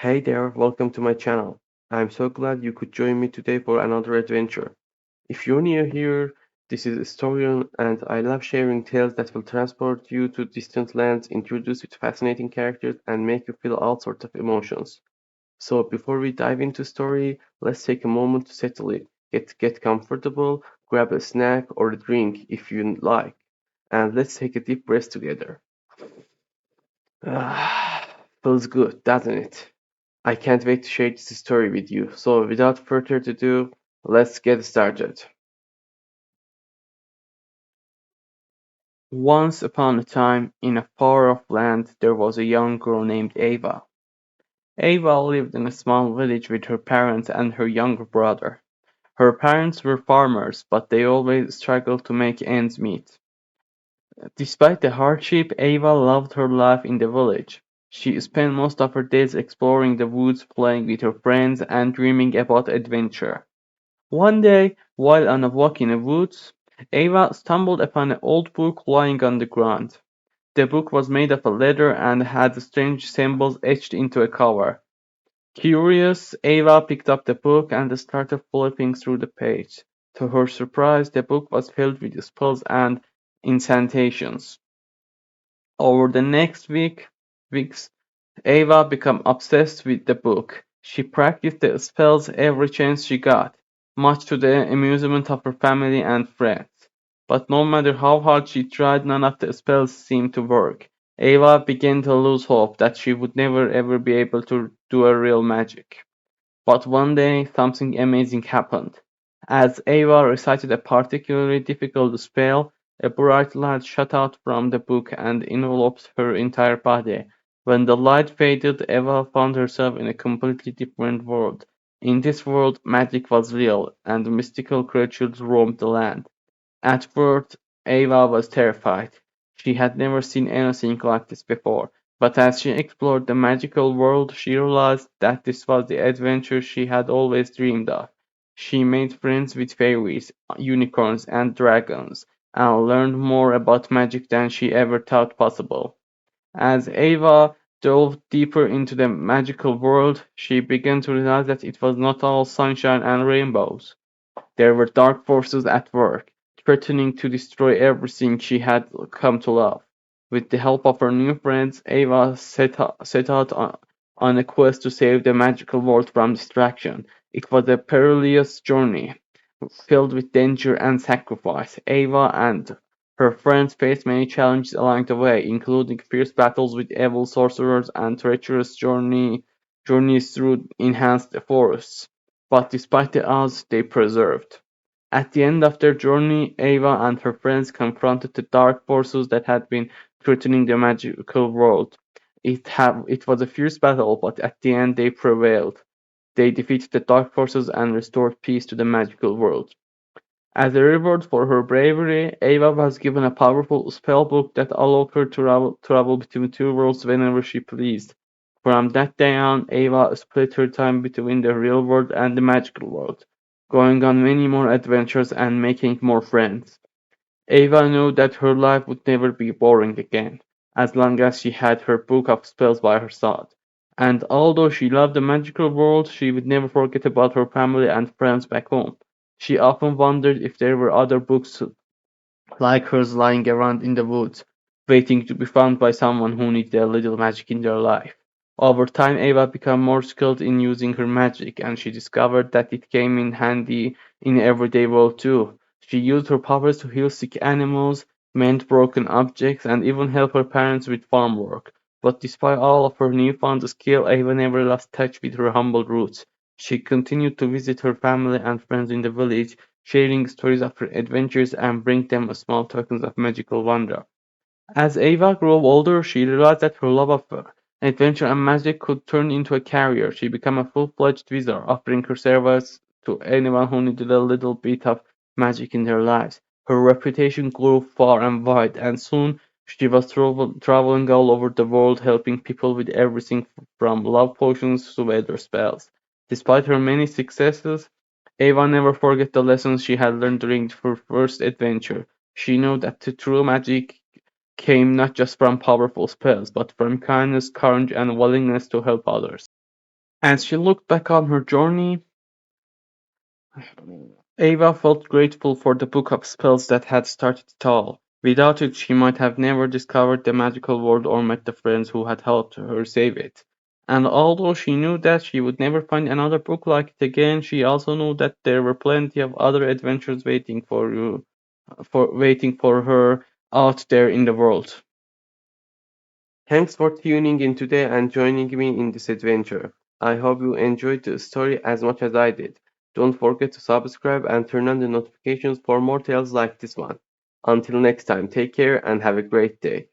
Hey there, welcome to my channel. I'm so glad you could join me today for another adventure. If you're new here, this is Historian, and I love sharing tales that will transport you to distant lands, introduce you to fascinating characters, and make you feel all sorts of emotions. So before we dive into story, let's take a moment to settle in. Get comfortable, grab a snack or a drink if you like, and let's take a deep breath together. Ah, feels good, doesn't it? I can't wait to share this story with you. So, without further ado, let's get started. Once upon a time, in a far-off land, there was a young girl named Ava. Ava lived in a small village with her parents and her younger brother. Her parents were farmers, but they always struggled to make ends meet. Despite the hardship, Ava loved her life in the village. She spent most of her days exploring the woods, playing with her friends, and dreaming about adventure. One day, while on a walk in the woods, Ava stumbled upon an old book lying on the ground. The book was made of leather and had strange symbols etched into a cover. Curious, Ava picked up the book and started flipping through the page. To her surprise, the book was filled with spells and incantations. Over the next weeks, Ava became obsessed with the book. She practiced the spells every chance she got, much to the amusement of her family and friends. But no matter how hard she tried, none of the spells seemed to work. Ava began to lose hope that she would never ever be able to do a real magic. But one day, something amazing happened. As Ava recited a particularly difficult spell, a bright light shot out from the book and enveloped her entire body. When the light faded, Ava found herself in a completely different world. In this world, magic was real, and mystical creatures roamed the land. At first, Ava was terrified. She had never seen anything like this before, but as she explored the magical world, she realized that this was the adventure she had always dreamed of. She made friends with fairies, unicorns, and dragons, and learned more about magic than she ever thought possible. As Ava dove deeper into the magical world, she began to realize that it was not all sunshine and rainbows. There were dark forces at work, threatening to destroy everything she had come to love. With the help of her new friends, Ava set out on a quest to save the magical world from destruction. It was a perilous journey, filled with danger and sacrifice. Ava and her friends faced many challenges along the way, including fierce battles with evil sorcerers and treacherous journeys through enhanced forests. But despite the odds, they persevered. At the end of their journey, Ava and her friends confronted the dark forces that had been threatening the magical world. It was a fierce battle, but at the end they prevailed. They defeated the dark forces and restored peace to the magical world. As a reward for her bravery, Ava was given a powerful spellbook that allowed her to travel between two worlds whenever she pleased. From that day on, Ava split her time between the real world and the magical world, going on many more adventures and making more friends. Ava knew that her life would never be boring again, as long as she had her book of spells by her side. And although she loved the magical world, she would never forget about her family and friends back home. She often wondered if there were other books like hers lying around in the woods, waiting to be found by someone who needed a little magic in their life. Over time, Ava became more skilled in using her magic, and she discovered that it came in handy in everyday world too. She used her powers to heal sick animals, mend broken objects, and even help her parents with farm work. But despite all of her newfound skill, Ava never lost touch with her humble roots. She continued to visit her family and friends in the village, sharing stories of her adventures and bring them small tokens of magical wonder. As Ava grew older, she realized that her love of adventure and magic could turn into a career. She became a full-fledged wizard, offering her service to anyone who needed a little bit of magic in their lives. Her reputation grew far and wide, and soon she was traveling all over the world, helping people with everything from love potions to weather spells. Despite her many successes, Ava never forgot the lessons she had learned during her first adventure. She knew that the true magic came not just from powerful spells, but from kindness, courage, and willingness to help others. As she looked back on her journey, Ava felt grateful for the book of spells that had started it all. Without it, she might have never discovered the magical world or met the friends who had helped her save it. And although she knew that she would never find another book like it again, she also knew that there were plenty of other adventures waiting for her out there in the world. Thanks for tuning in today and joining me in this adventure. I hope you enjoyed the story as much as I did. Don't forget to subscribe and turn on the notifications for more tales like this one. Until next time, take care and have a great day.